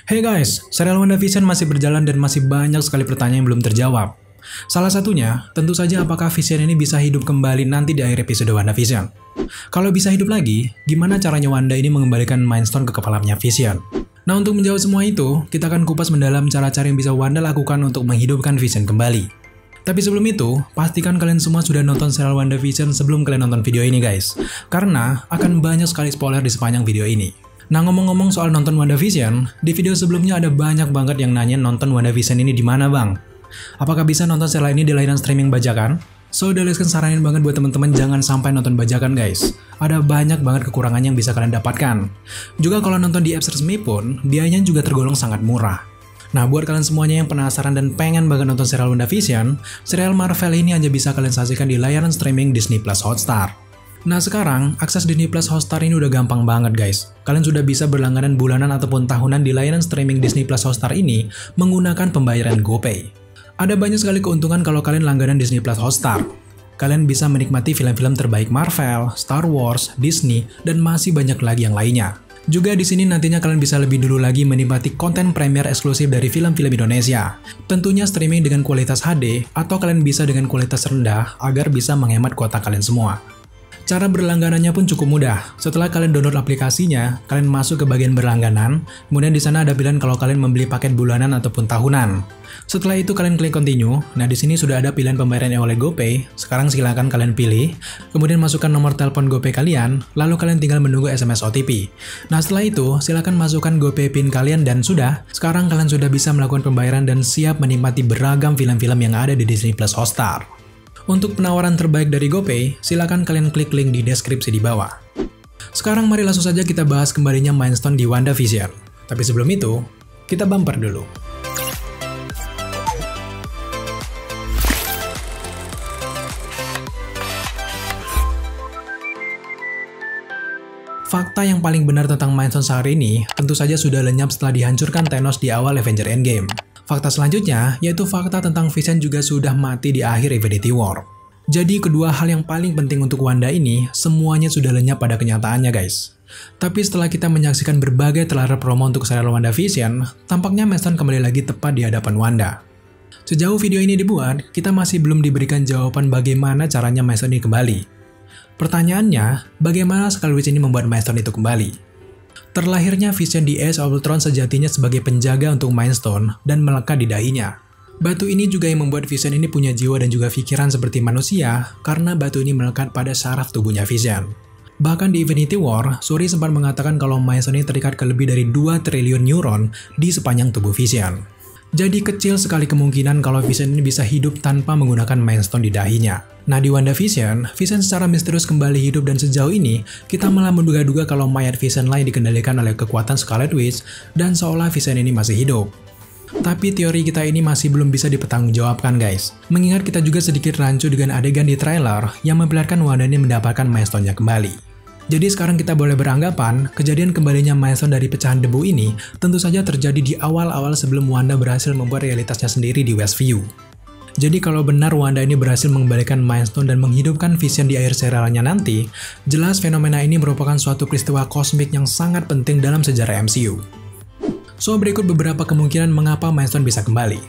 Hey guys, serial WandaVision masih berjalan dan masih banyak sekali pertanyaan yang belum terjawab. Salah satunya, tentu saja apakah Vision ini bisa hidup kembali nanti di akhir episode WandaVision. Kalau bisa hidup lagi, gimana caranya Wanda ini mengembalikan Mind Stone ke kepalanya Vision? Nah, untuk menjawab semua itu, kita akan kupas mendalam cara-cara yang bisa Wanda lakukan untuk menghidupkan Vision kembali. Tapi sebelum itu, pastikan kalian semua sudah nonton serial WandaVision sebelum kalian nonton video ini guys. Karena akan banyak sekali spoiler di sepanjang video ini. Nah, ngomong-ngomong soal nonton WandaVision, di video sebelumnya ada banyak banget yang nanya nonton WandaVision ini di mana bang? Apakah bisa nonton serial ini di layanan streaming bajakan? So, Daliskan saranin banget buat teman-teman jangan sampai nonton bajakan guys. Ada banyak banget kekurangan yang bisa kalian dapatkan. Juga kalau nonton di apps resmi pun, biayanya juga tergolong sangat murah. Nah, buat kalian semuanya yang penasaran dan pengen banget nonton serial WandaVision, serial Marvel ini hanya bisa kalian saksikan di layanan streaming Disney Plus Hotstar. Nah sekarang, akses Disney Plus Hotstar ini udah gampang banget guys. Kalian sudah bisa berlangganan bulanan ataupun tahunan di layanan streaming Disney Plus Hotstar ini menggunakan pembayaran GoPay. Ada banyak sekali keuntungan kalau kalian langganan Disney Plus Hotstar. Kalian bisa menikmati film-film terbaik Marvel, Star Wars, Disney, dan masih banyak lagi yang lainnya. Juga di sini nantinya kalian bisa lebih dulu lagi menikmati konten premier eksklusif dari film-film Indonesia. Tentunya streaming dengan kualitas HD atau kalian bisa dengan kualitas rendah agar bisa menghemat kuota kalian semua. Cara berlangganannya pun cukup mudah. Setelah kalian download aplikasinya, kalian masuk ke bagian berlangganan, kemudian di sana ada pilihan kalau kalian membeli paket bulanan ataupun tahunan. Setelah itu kalian klik continue. Nah, di sini sudah ada pilihan pembayaran oleh GoPay. Sekarang silakan kalian pilih, kemudian masukkan nomor telepon GoPay kalian, lalu kalian tinggal menunggu SMS OTP. Nah, setelah itu silakan masukkan GoPay PIN kalian dan sudah. Sekarang kalian sudah bisa melakukan pembayaran dan siap menikmati beragam film-film yang ada di Disney Plus Hotstar. Untuk penawaran terbaik dari GoPay, silakan kalian klik link di deskripsi di bawah. Sekarang mari langsung saja kita bahas kembalinya Mind Stone di WandaVision. Tapi sebelum itu, kita bumper dulu. Fakta yang paling benar tentang Mind Stone saat ini tentu saja sudah lenyap setelah dihancurkan Thanos di awal Avengers Endgame. Fakta selanjutnya yaitu fakta tentang Vision juga sudah mati di akhir Infinity War. Jadi kedua hal yang paling penting untuk Wanda ini semuanya sudah lenyap pada kenyataannya guys. Tapi setelah kita menyaksikan berbagai trailer promo untuk serial WandaVision, tampaknya Mind Stone kembali lagi tepat di hadapan Wanda. Sejauh video ini dibuat, kita masih belum diberikan jawaban bagaimana caranya Mind Stone ini kembali. Pertanyaannya, bagaimana Scarlet Witch ini membuat Mind Stone itu kembali? Terlahirnya Vision di Age of Ultron sejatinya sebagai penjaga untuk Mind Stone dan melekat di dahinya. Batu ini juga yang membuat Vision ini punya jiwa dan juga pikiran seperti manusia karena batu ini melekat pada saraf tubuhnya Vision. Bahkan di Infinity War, Shuri sempat mengatakan kalau Mind Stone ini terikat ke lebih dari 2 triliun neuron di sepanjang tubuh Vision. Jadi kecil sekali kemungkinan kalau Vision ini bisa hidup tanpa menggunakan Mind Stone di dahinya. Nah di WandaVision, Vision secara misterius kembali hidup dan sejauh ini, kita malah menduga-duga kalau mayat Vision lain dikendalikan oleh kekuatan Scarlet Witch dan seolah Vision ini masih hidup. Tapi teori kita ini masih belum bisa dipertanggungjawabkan guys. Mengingat kita juga sedikit rancu dengan adegan di trailer yang memperlihatkan Wanda ini mendapatkan Mind Stone-nya kembali. Jadi sekarang kita boleh beranggapan, kejadian kembalinya Mind Stone dari pecahan debu ini tentu saja terjadi di awal-awal sebelum Wanda berhasil membuat realitasnya sendiri di Westview. Jadi kalau benar Wanda ini berhasil mengembalikan Mind Stone dan menghidupkan Vision di akhir serialnya nanti, jelas fenomena ini merupakan suatu peristiwa kosmik yang sangat penting dalam sejarah MCU. So berikut beberapa kemungkinan mengapa Mind Stone bisa kembali.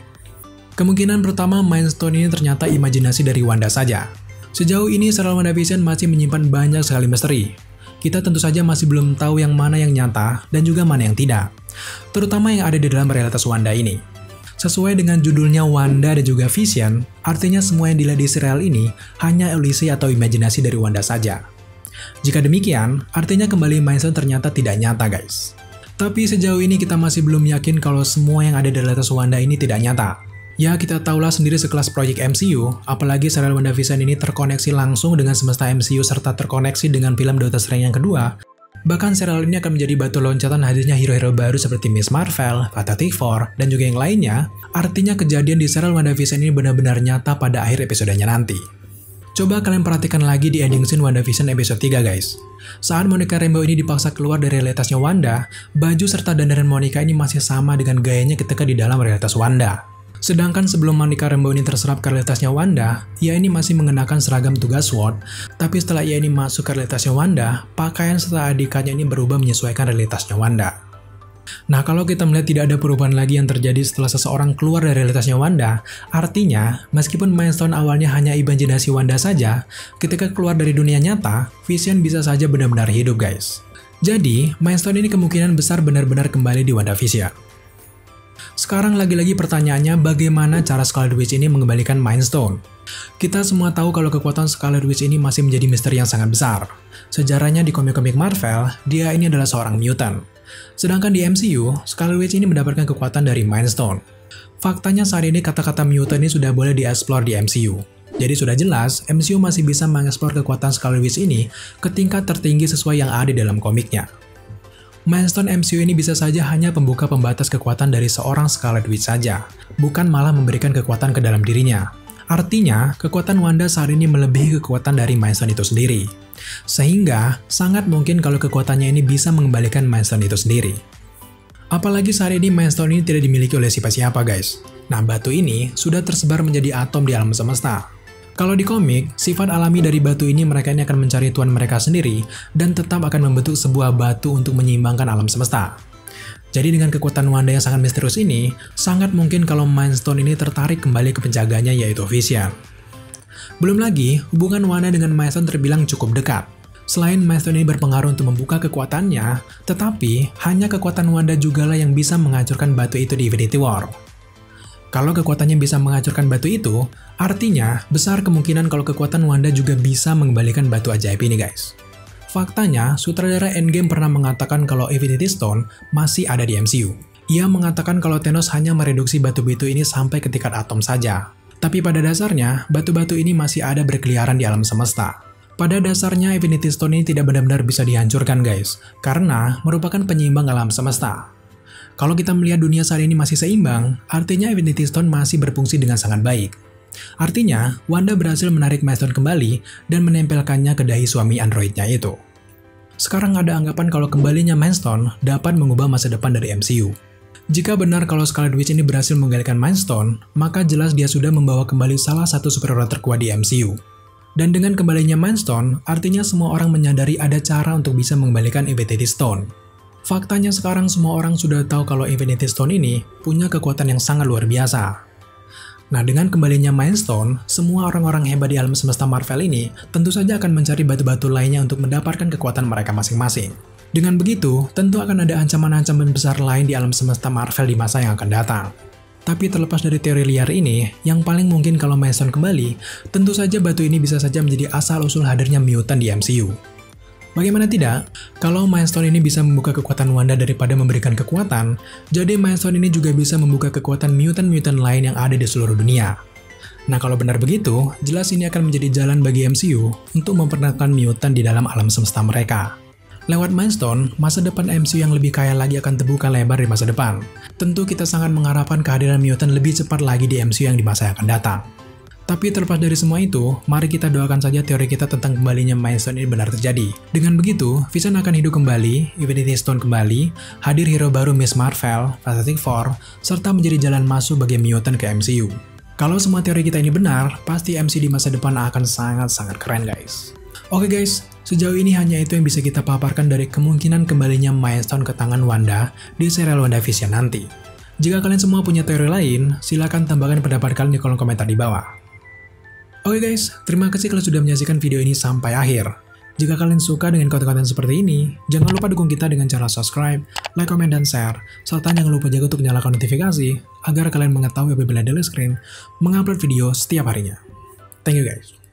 Kemungkinan pertama, Mind Stone ini ternyata imajinasi dari Wanda saja. Sejauh ini serial WandaVision masih menyimpan banyak sekali misteri. Kita tentu saja masih belum tahu yang mana yang nyata dan juga mana yang tidak. Terutama yang ada di dalam realitas Wanda ini. Sesuai dengan judulnya Wanda dan juga Vision, artinya semua yang dilihat di serial ini hanya ilusi atau imajinasi dari Wanda saja. Jika demikian, artinya kembali Mind Stone ternyata tidak nyata guys. Tapi sejauh ini kita masih belum yakin kalau semua yang ada di realitas Wanda ini tidak nyata. Ya kita tahulah sendiri sekelas proyek MCU, apalagi serial WandaVision ini terkoneksi langsung dengan semesta MCU serta terkoneksi dengan film Doctor Strange yang kedua. Bahkan serial ini akan menjadi batu loncatan hadirnya hero-hero baru seperti Miss Marvel, Fantastic Four, dan juga yang lainnya. Artinya kejadian di serial WandaVision ini benar-benar nyata pada akhir episodenya nanti. Coba kalian perhatikan lagi di ending scene WandaVision episode 3 guys. Saat Monica Rambeau ini dipaksa keluar dari realitasnya Wanda, baju serta dandanan Monica ini masih sama dengan gayanya ketika di dalam realitas Wanda. Sedangkan sebelum Monica Rambeau ini terserap ke realitasnya Wanda, ia ini masih mengenakan seragam tugas SWORD, tapi setelah ia ini masuk ke realitasnya Wanda, pakaian serta adikannya ini berubah menyesuaikan realitasnya Wanda. Nah, kalau kita melihat tidak ada perubahan lagi yang terjadi setelah seseorang keluar dari realitasnya Wanda, artinya, meskipun Mind Stone awalnya hanya imajinasi Wanda saja, ketika keluar dari dunia nyata, Vision bisa saja benar-benar hidup, guys. Jadi, Mind Stone ini kemungkinan besar benar-benar kembali di WandaVision. Sekarang lagi-lagi pertanyaannya, bagaimana cara Scarlet Witch ini mengembalikan Mind Stone? Kita semua tahu kalau kekuatan Scarlet Witch ini masih menjadi misteri yang sangat besar. Sejarahnya di komik-komik Marvel, dia ini adalah seorang mutant. Sedangkan di MCU, Scarlet Witch ini mendapatkan kekuatan dari Mind Stone. Faktanya saat ini kata-kata mutant ini sudah boleh dieksplor di MCU. Jadi sudah jelas, MCU masih bisa mengeksplor kekuatan Scarlet Witch ini ke tingkat tertinggi sesuai yang ada dalam komiknya. Mind Stone MCU ini bisa saja hanya pembuka pembatas kekuatan dari seorang Scarlet Witch saja, bukan malah memberikan kekuatan ke dalam dirinya. Artinya, kekuatan Wanda saat ini melebihi kekuatan dari Mind Stone itu sendiri. Sehingga, sangat mungkin kalau kekuatannya ini bisa mengembalikan Mind Stone itu sendiri. Apalagi saat ini Mind Stone ini tidak dimiliki oleh siapa-siapa, guys. Nah, batu ini sudah tersebar menjadi atom di alam semesta. Kalau di komik, sifat alami dari batu ini mereka ini akan mencari tuan mereka sendiri dan tetap akan membentuk sebuah batu untuk menyeimbangkan alam semesta. Jadi dengan kekuatan Wanda yang sangat misterius ini, sangat mungkin kalau Mind Stone ini tertarik kembali ke penjaganya yaitu Vision. Belum lagi, hubungan Wanda dengan Mind Stone terbilang cukup dekat. Selain Mind Stone ini berpengaruh untuk membuka kekuatannya, tetapi hanya kekuatan Wanda jugalah yang bisa menghancurkan batu itu di Infinity War. Kalau kekuatannya bisa menghancurkan batu itu, artinya besar kemungkinan kalau kekuatan Wanda juga bisa mengembalikan batu ajaib ini, guys. Faktanya, sutradara Endgame pernah mengatakan kalau Infinity Stone masih ada di MCU. Ia mengatakan kalau Thanos hanya mereduksi batu-batu ini sampai ke tingkat atom saja. Tapi pada dasarnya, batu-batu ini masih ada berkeliaran di alam semesta. Pada dasarnya, Infinity Stone ini tidak benar-benar bisa dihancurkan, guys, karena merupakan penyeimbang alam semesta. Kalau kita melihat dunia saat ini masih seimbang, artinya Infinity Stone masih berfungsi dengan sangat baik. Artinya, Wanda berhasil menarik Mind Stone kembali dan menempelkannya ke dahi suami androidnya itu. Sekarang ada anggapan kalau kembalinya Mind Stone dapat mengubah masa depan dari MCU. Jika benar kalau Scarlet Witch ini berhasil menggalikan Mind Stone, maka jelas dia sudah membawa kembali salah satu superhero terkuat di MCU. Dan dengan kembalinya Mind Stone, artinya semua orang menyadari ada cara untuk bisa mengembalikan Infinity Stone. Faktanya sekarang semua orang sudah tahu kalau Infinity Stone ini punya kekuatan yang sangat luar biasa. Nah, dengan kembalinya Mind Stone, semua orang-orang hebat di alam semesta Marvel ini tentu saja akan mencari batu-batu lainnya untuk mendapatkan kekuatan mereka masing-masing. Dengan begitu, tentu akan ada ancaman-ancaman besar lain di alam semesta Marvel di masa yang akan datang. Tapi terlepas dari teori liar ini, yang paling mungkin kalau Mind Stone kembali, tentu saja batu ini bisa saja menjadi asal-usul hadirnya mutant di MCU. Bagaimana tidak? Kalau Mind Stone ini bisa membuka kekuatan Wanda daripada memberikan kekuatan, jadi Mind Stone ini juga bisa membuka kekuatan mutant-mutant lain yang ada di seluruh dunia. Nah, kalau benar begitu, jelas ini akan menjadi jalan bagi MCU untuk memperkenalkan mutant di dalam alam semesta mereka. Lewat Mind Stone, masa depan MCU yang lebih kaya lagi akan terbuka lebar di masa depan. Tentu kita sangat mengharapkan kehadiran mutant lebih cepat lagi di MCU yang di masa yang akan datang. Tapi terlepas dari semua itu, mari kita doakan saja teori kita tentang kembalinya Mind Stone ini benar terjadi. Dengan begitu, Vision akan hidup kembali, Infinity Stone kembali, hadir hero baru Miss Marvel, Fantastic Four, serta menjadi jalan masuk bagi mutant ke MCU. Kalau semua teori kita ini benar, pasti MCU di masa depan akan sangat-sangat keren, guys. Oke guys, sejauh ini hanya itu yang bisa kita paparkan dari kemungkinan kembalinya Mind Stone ke tangan Wanda di serial WandaVision nanti. Jika kalian semua punya teori lain, silahkan tambahkan pendapat kalian di kolom komentar di bawah. Oke guys, terima kasih kalian sudah menyaksikan video ini sampai akhir. Jika kalian suka dengan konten-konten seperti ini, jangan lupa dukung kita dengan cara subscribe, like, komen, dan share, serta jangan lupa juga untuk nyalakan notifikasi agar kalian mengetahui apabila Daily Screen mengupload video setiap harinya. Thank you guys.